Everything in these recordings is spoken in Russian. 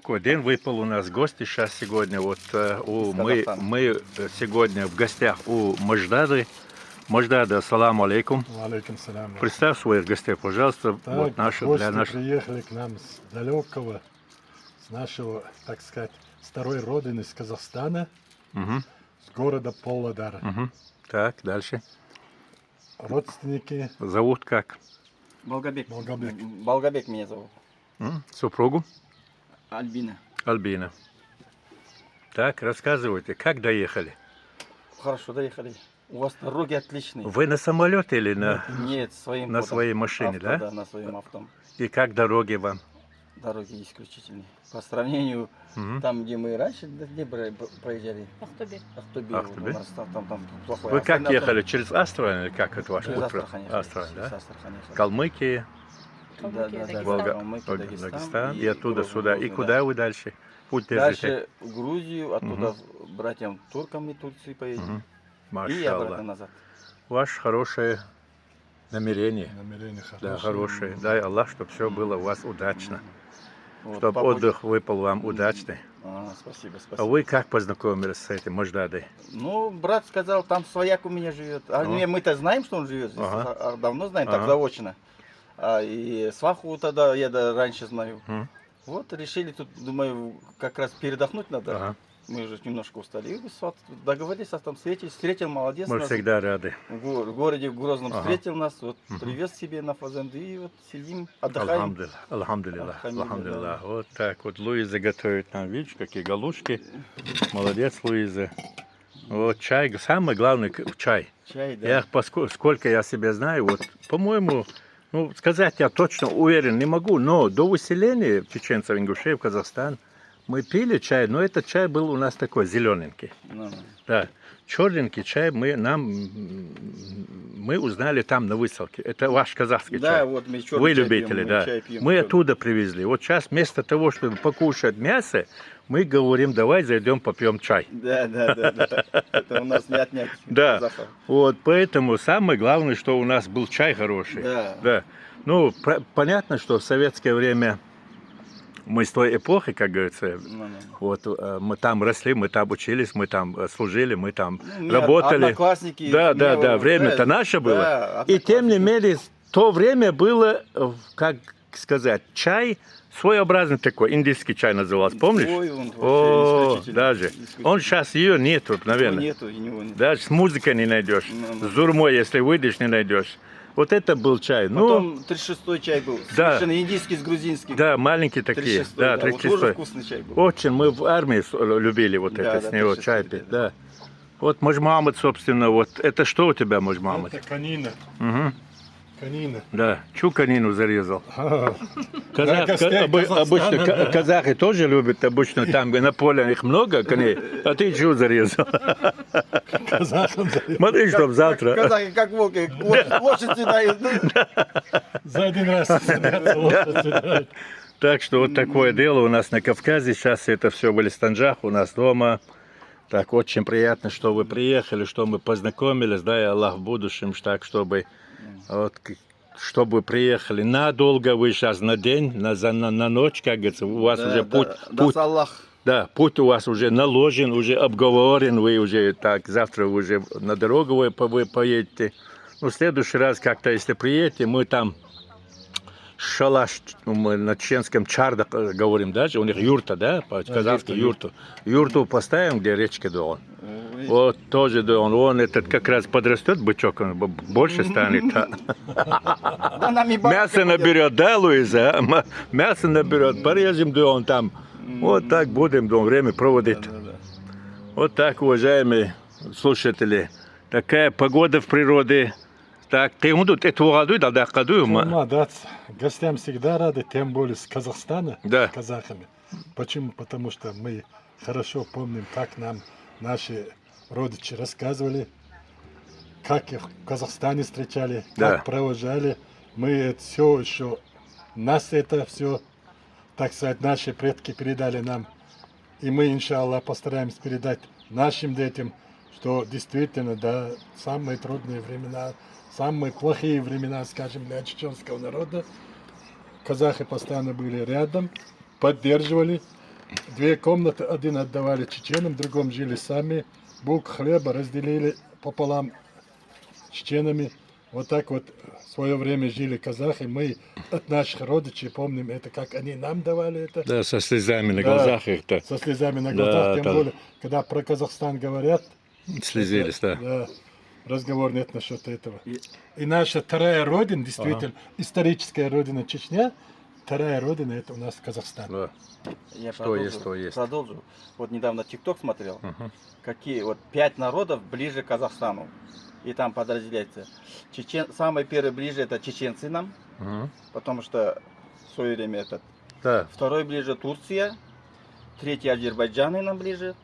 такой день выпал у нас гости сейчас сегодня. Вот мы сегодня в гостях у Мождады. Мождада, ассаламу алейкум. Алейкум салям. Представь своих гостей, пожалуйста. Так, Вот наши, гости для наших. приехали к нам с далекого, с нашего, так сказать, старой родины, с Казахстана, Мгм, с города Павлодара. мгм. Так, дальше. Родственники Зовут как? Болгабек. Болгабек. Болгабек меня зовут. Супругу? Альбина. Альбина. Так, рассказывайте, как доехали? Хорошо доехали. У вас дороги отличные. Вы на самолете или на... Нет, своим На ходом. своей машине, Авто, да? Да, на своем авто. И как дороги вам? Дороги исключительные. По сравнению Мгм. там, где мы раньше, где проезжали. Ахтобе. Ахтубе. Ахтубе. У нас там плохой. Вы как Остальное ехали? Через Астрахань или как это ваш Через путь? Астрахань. ехали. Астрахань, Через да? Астрахань ехали. Калмыкия, Калмыкия, Дагестан. Калмыкия, Дагестан и оттуда Грузия, сюда. И Грузия, куда да. вы дальше? Путь держите? Дальше в Грузию, оттуда братьям туркам и Турции поедем. Мгм. И обратно Машалла. назад. Ваше хорошее намерение. намерения Да, хорошие. хорошее. Дай Аллах, чтобы все было у вас удачно. Вот, Чтобы по пути- отдых выпал вам удачный. Спасибо, А спасибо. вы как познакомились с этим Мождадой? Ну, брат сказал, там свояк у меня живет. Мы-то знаем, что он живет здесь. Ага. Давно знаем, Ага. так заочно. И сваху тогда я раньше знаю. М. Вот решили тут, думаю, как раз передохнуть надо. Ага. Мы уже немножко устали. И сват договорились, там встретил, молодец. Мы нас. всегда рады. В городе в Грозном Ага. встретил нас, вот привез себе на фазенду и вот сидим, отдыхаем. Алхамдулилlah, алхамдулилlah, Алхамдулилlah. алхамдулилlah. Вот так вот Луиза готовит нам, видишь, какие галушки. Молодец, Луиза. Вот чай, самое главное чай. Чай, да. Я, сколько я себя знаю, вот, по-моему, ну, сказать я точно уверен не могу, но до выселения чеченцев, ингушей в Казахстан мы пили чай, но этот чай был у нас такой зелененький. Ну, Да, черненький чай мы узнали там на высылке. Это ваш казахский да, чай. вот мы черный Вы чай любители, пьем, да. чай пьем Мы черный. оттуда привезли. Вот сейчас вместо того, чтобы покушать мясо, мы говорим, давай зайдем попьем чай. Да. Это у нас не отнять. Да. казахов. Вот поэтому самое главное, что у нас был чай хороший. Да. Ну, понятно, что в советское время мы с той эпохи, как говорится, Ну. вот мы там росли, мы там учились, мы там служили, мы там Ну, работали. Одноклассники. Да, время-то наше было. Да, И тем не одноклассники. менее, то время было, как сказать, чай своеобразный такой, индийский чай назывался, помнишь? Ой, он вообще О, исключительный, даже. исключительный. Он сейчас ее нету, Его наверное. нету, и него нет. Даже с музыкой не найдешь. Ну. С зурмой, если выйдешь, не найдешь. Вот это был чай. Ну, Потом 36-й чай был. Да. Совершенно индийский с грузинским. да, маленькие такие. 36-й, Да, вот тоже 36. вкусный чай был. Очень мы в армии любили вот Да, это, да, с него 36-й, чай пить, да. да. Вот Можмамед, собственно, вот это что у тебя, Можмамед? Это конина. Угу. Конина. Да, чу конину зарезал. А, Казах- гостей Казахстана, обычно да. казахи тоже любят, обычно там на поле их много коней, а ты чу зарезал. казахам Смотри, чтоб завтра. Казахи как волки, лошадь съедают. за один раз садятся, лошадь съедают. Так что вот такое дело у нас на Кавказе. Сейчас это все в Элистанджах, у нас дома. Так, очень приятно, что вы приехали, что мы познакомились. Дай Аллах в будущем, так, чтобы, вот, чтобы приехали надолго, вы сейчас на день, на ночь, как говорится, у вас уже путь, Даст Аллах. да, путь у вас уже наложен, уже обговорен, вы уже так, завтра вы уже на дорогу вы поедете. Ну, в следующий раз как-то, если приедете, мы там шалаш, мы на чеченском чарда говорим, даже у них юрта, да, по-казахски юрту. Юрту поставим, где речка Дон. Вот тоже Дон, он этот как раз подрастет, бычок, он больше станет. Да, нам и бабушка Мясо будет. наберет, да, Луиза? Мясо наберет, порежем Дон там. Вот так будем Дон время проводить. Вот так, уважаемые слушатели, такая погода в природе. Так, ты тут это году, да, году, Да, гостям всегда рады, тем более с Казахстана, Да. с казахами. Почему? Потому что мы хорошо помним, как нам наши родичи рассказывали, как их в Казахстане встречали, Да. как провожали. Мы это все еще, нас это все, так сказать, наши предки передали нам. И мы, иншаллах, постараемся передать нашим детям, что действительно, да, самые трудные времена, самые плохие времена, скажем, для чеченского народа, казахи постоянно были рядом, поддерживали. 2 комнаты, один отдавали чеченам, в другом жили сами. Булку хлеба разделили пополам чеченами. Вот так вот в свое время жили казахи. Мы от наших родичей помним это, как они нам давали это. Да, со слезами на Да. глазах их-то Со слезами на Да, глазах. Тем да. более, когда про Казахстан говорят, слезились, да. да, разговор нет насчет этого. И наша вторая родина, действительно, историческая родина Чечня, вторая родина это у нас Казахстан. Да. Я Что есть, то есть. Продолжу. Вот недавно ТикТок смотрел. Мгм. Какие вот 5 народов ближе к Казахстану. И там подразделяется. Самые первые ближе это чеченцы нам, Мгм. потому что в свое время этот. Да. Второй ближе Турция, третий Азербайджан нам ближе,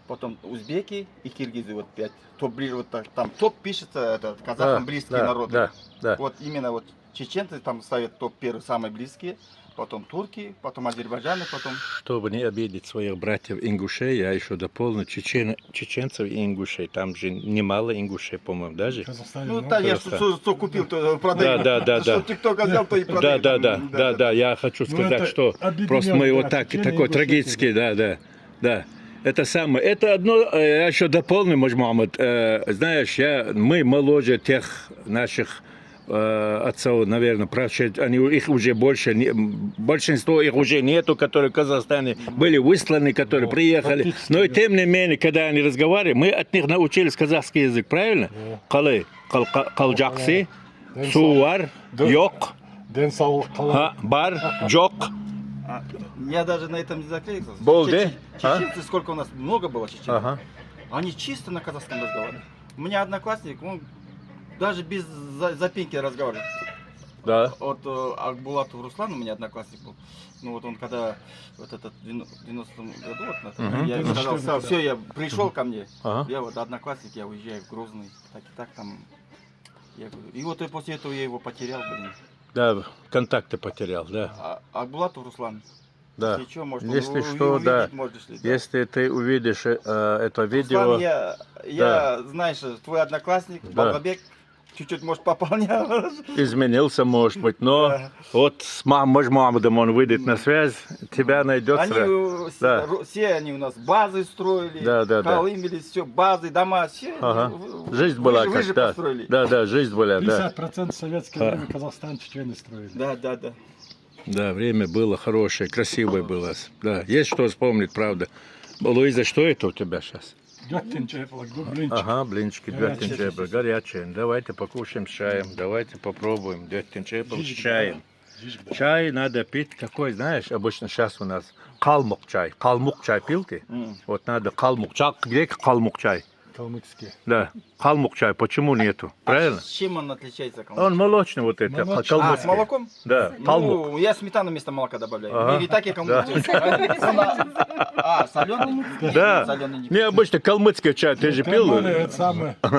потом узбеки и киргизы вот 5. Топ ближе вот так. Там топ пишется этот казахам близкие да, народы. Да, да. Вот именно вот чеченцы там ставят топ первые самые близкие, потом турки, потом азербайджаны, потом. Чтобы не обидеть своих братьев ингушей, я еще дополню чеченцев и ингушей. Там же немало ингушей, по-моему, даже. В Казахстане Ну много. да, я Казахстан. что купил, то продаю. Да. Что ТикТока взял, то и Да, продаю. да. Я хочу Ну, сказать, это что объединённо, просто мы вот да, так, чеченцы, такой ингуши, трагический, да. Это самое. Это одно, я еще дополню, Мухаммад. Знаешь, мы моложе тех наших отцов, наверное, пращуров, их уже больше, большинство их уже нету, которые в Казахстане были высланы, которые приехали. практически, Но и да. тем не менее, когда они разговаривали, мы от них научились казахский язык, правильно? Калы, калджакси, сувар, Да. йок, Ден саулық қалай. бар, джок. Я даже на этом не заклеился. Болды? Чеченцы, сколько у нас много было чеченцев. Ага. Они чисто на казахском разговаривали. У меня одноклассник, он даже без запинки разговаривал. Да. Вот Акбулатов Руслан, у меня одноклассник был. Ну вот он когда вот этот в 90-м году, вот, Мгм. я ему сказал, все, я пришел ко мне. Ага. Я вот одноклассник, я уезжаю в Грозный. Так и так там. Я говорю, и вот и после этого я его потерял, блин. Да, контакты потерял, да. Акбулатов Руслан. Да. Если что, может, Если увидеть что, да. можешь ли, да. Если ты увидишь это видео, Руслан, я, знаешь, твой одноклассник, Да. Балгабек, чуть-чуть, может, пополнял. изменился, может быть, но Да. вот с Мухаммадом он выйдет на связь, тебя найдет Они, сразу. Да. все они у нас базы строили, Да. колымились, все, базы, дома, все. Ага. Жизнь была вы же как-то. построили. Да, жизнь была, да. 50% советское время Казахстан чечены строили. Да. Да, время было хорошее, красивое было. Да, есть что вспомнить, правда. Луиза, что это у тебя сейчас? Дёттин блинчик. Ага, блинчики, Горячие. дёттин горячие. Давайте покушаем с чаем, давайте попробуем дёттин с чаем. Чай надо пить какой, знаешь, обычно сейчас у нас калмук чай. Калмук чай пил ты? Вот надо калмук. Где калмук чай? Калмыцкий. Да, калмук чай, почему нету? Правильно? С чем он отличается? Он молочный вот это, Молочный. с калмыцкий. молоком? Да, калмук. Ну, я сметану вместо молока добавляю. Ага. Или так я кому Да. соленый? Да, Соленый не необычно калмыцкий чай, ты же Тем пил? более, это самое,